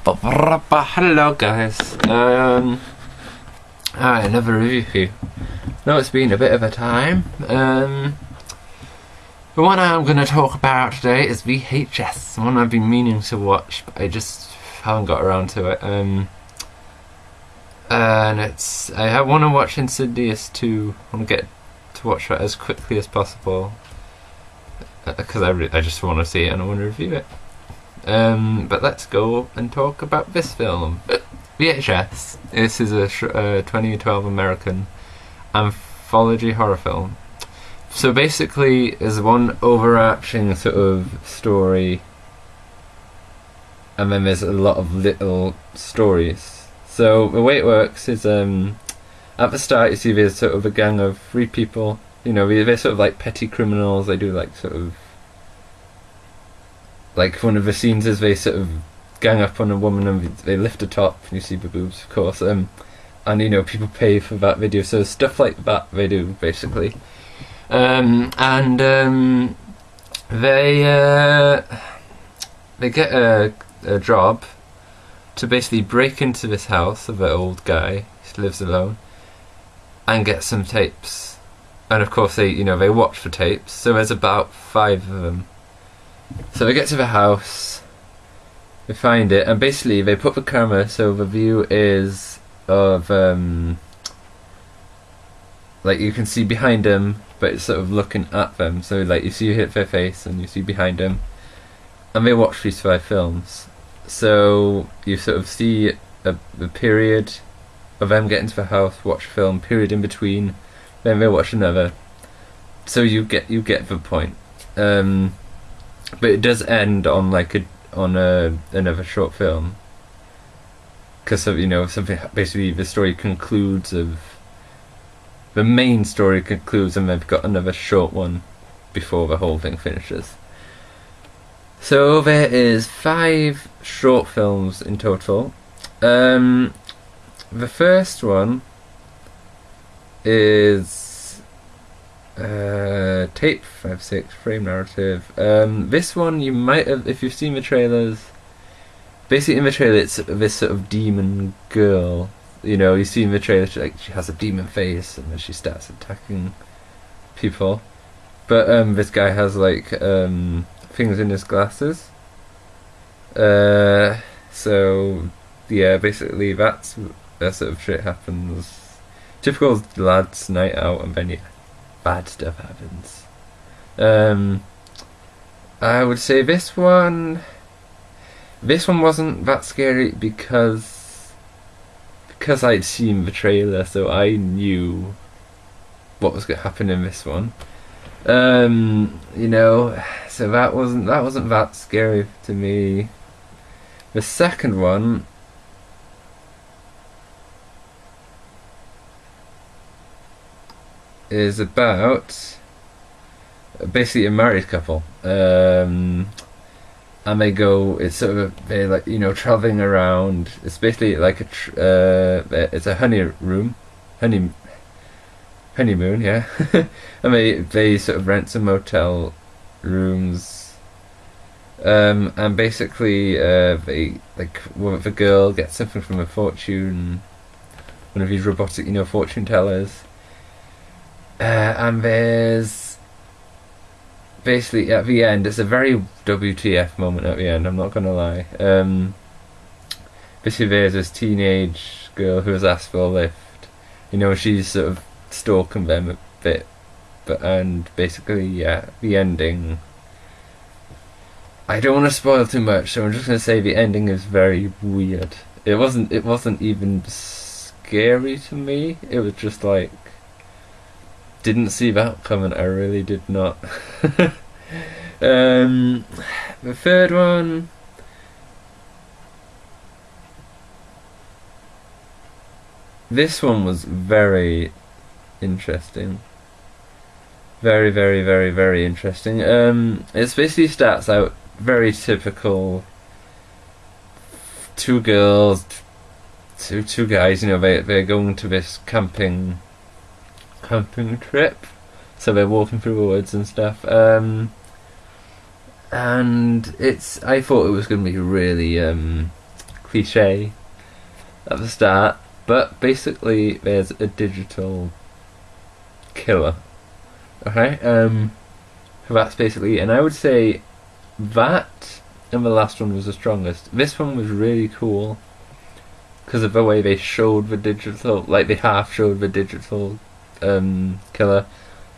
Hello guys, another review for you. No, it's been a bit of a time. The one I'm going to talk about today is VHS, the one I've been meaning to watch, but I just haven't got around to it. And I want to watch Insidious 2. I want to get to watch it as quickly as possible, because I just want to see it and I want to review it. But let's go and talk about this film. VHS. This is a 2012 American anthology horror film. So basically, there's one overarching sort of story, and then there's a lot of little stories. So the way it works is, at the start you see there's sort of a gang of 3 people. You know, they're sort of like petty criminals. They do like sort of, like one of the scenes is they sort of gang up on a woman and they lift her top and you see the boobs, of course, and you know, people pay for that video, so stuff like that they do basically. They get a job to basically break into this house of an old guy who lives alone and get some tapes, and of course they watch for tapes. So there's about 5 of them. So they get to the house, they find it, and basically they put the camera so the view is of, like, you can see behind them, but it's sort of looking at them. So like you see their face and you see behind them, and they watch these 5 films. So you sort of see the period of them getting to the house, watch a film, period in between, then they watch another. So you get the point. But it does end on another short film, because something, basically the story concludes, the main story concludes, and they've got another short one before the whole thing finishes. So there is 5 short films in total. The first one is Tape 56, Frame Narrative. This one you might have, if you've seen the trailers. Basically in the trailer it's this sort of demon girl. You know, you see in the trailer she has a demon face and then she starts attacking people. But this guy has like things in his glasses. So yeah, basically that sort of shit happens. Typical lads' night out, and then yeah, bad stuff happens. I would say this one wasn't that scary because I'd seen the trailer, so I knew what was going to happen in this one. So that wasn't that scary to me. The second one is about basically a married couple, and it's sort of they're traveling around. It's basically like it's a honeymoon, yeah. And they sort of rent some motel rooms, and basically the girl gets something from a fortune, one of these robotic fortune tellers. And there's basically at the end, it's a very WTF moment at the end, I'm not gonna lie. Basically there's this teenage girl who has asked for a lift. She's sort of stalking them a bit, and basically, yeah, the ending, I don't want to spoil too much, so I'm just gonna say the ending is very weird. It wasn't even scary to me, it was just like, didn't see that coming, I really did not. The third one, this one was very interesting. Very, very, very, very interesting. It basically starts out very typical. 2 girls, two guys, they're going to this camping trip, so they're walking through the woods and stuff, and I thought it was going to be really cliche at the start, but basically there's a digital killer. Okay, that's basically, and I would say that and the last one was the strongest. This one was really cool because of the way they showed the digital, like they half showed the digital killer.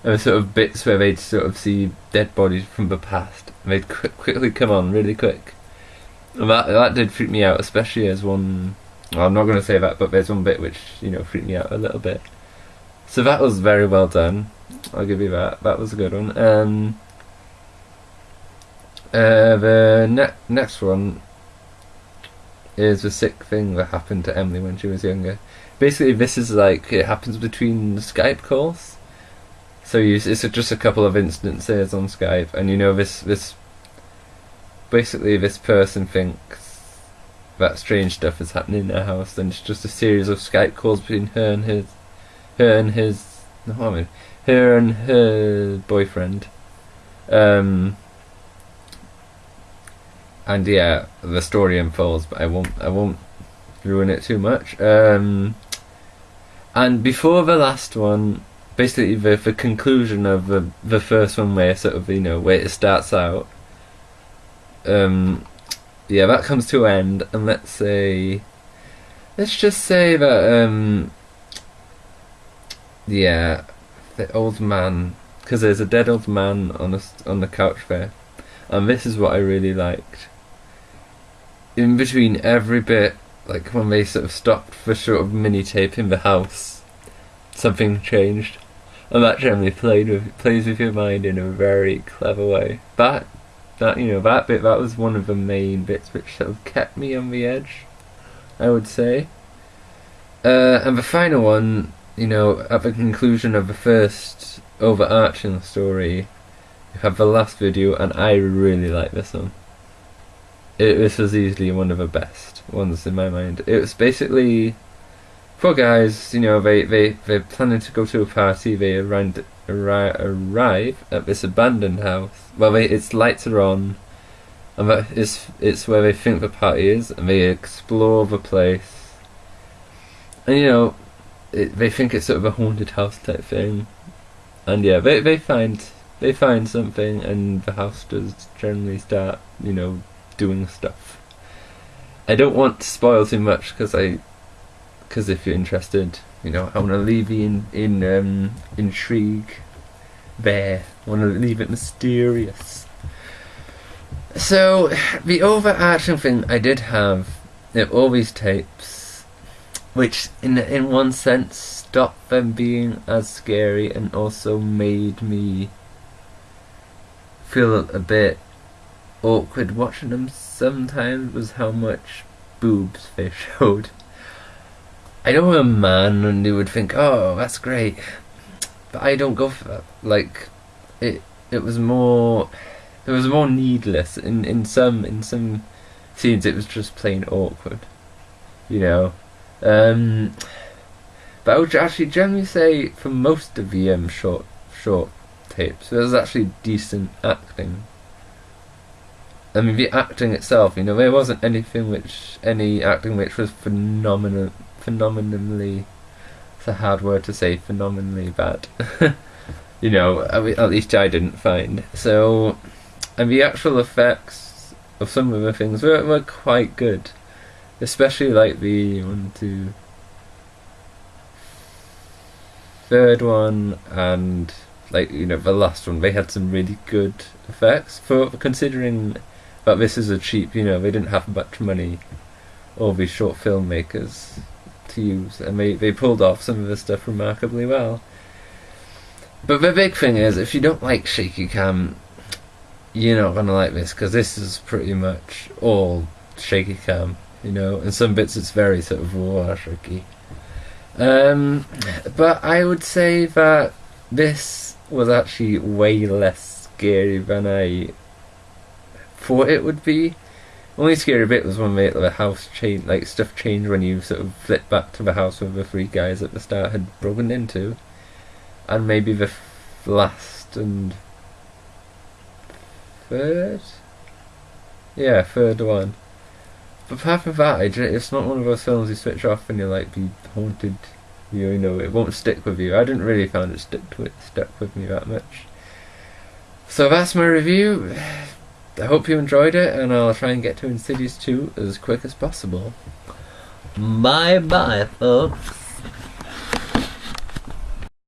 There were sort of bits where they'd sort of see dead bodies from the past, and they'd quickly come on really quick. And that did freak me out, especially as one. Well, I'm not going to say that, but there's one bit which freaked me out a little bit. So that was very well done. I'll give you that. That was a good one. The next one is the sick thing that happened to Emily when she was younger. Basically, this is like it happens between Skype calls. So it's just a couple of instances on Skype, and this basically this person thinks that strange stuff is happening in their house, and it's just a series of Skype calls between her and her boyfriend. And yeah, the story unfolds, but I won't ruin it too much. And before the last one, basically the conclusion of the first one, where sort of where it starts out, yeah, that comes to an end, and let's just say that yeah, the old man, because there's a dead old man on the couch there, and this is what I really liked. In between every bit, like when they sort of stopped for sort of mini tape in the house, something changed, and that generally plays with your mind in a very clever way. That bit, that was one of the main bits which sort of kept me on the edge, I would say. And the final one, at the conclusion of the first overarching story, you have the last video, and I really like this one. This was easily one of the best ones in my mind. It was basically 4 guys, they're planning to go to a party. They arrive at this abandoned house. Well, its lights are on, and it's where they think the party is, and they explore the place. And they think it's sort of a haunted house type thing. And yeah, they find something, and the house does generally start, doing stuff. I don't want to spoil too much because if you're interested, I want to leave you in intrigue there. I want to leave it mysterious. So the overarching thing I did have all these tapes, which in one sense stopped them being as scary, and also made me feel a bit awkward watching them sometimes, was how much boobs they showed. I know I'm a man and you would think, oh, that's great, but I don't go for that. Like, it was more needless. In some scenes it was just plain awkward, But I would actually generally say for most of the short tapes, there was actually decent acting. I mean, the acting itself, there wasn't any acting which was phenomenally, it's a hard word to say, phenomenally bad. At least I didn't find. So, and the actual effects of some of the things were quite good. Especially like the third one, and the last one, they had some really good effects for considering that this is a cheap, they didn't have much money, all these short filmmakers, to use, and they pulled off some of the stuff remarkably well. But the big thing is, if you don't like shaky cam, you're not gonna like this, because this is pretty much all shaky cam, and some bits it's very sort of shaky. But I would say that this was actually way less scary than I thought it would be. Only scary bit was when the house changed, stuff changed when you sort of flipped back to the house where the 3 guys at the start had broken into, and maybe the last and third one, But apart from that, it's not one of those films you switch off and you're like be haunted. You know, it won't stick with you. I didn't really find it stuck with me that much. So that's my review. I hope you enjoyed it, and I'll try and get to Insidious 2 as quick as possible. Bye bye, folks.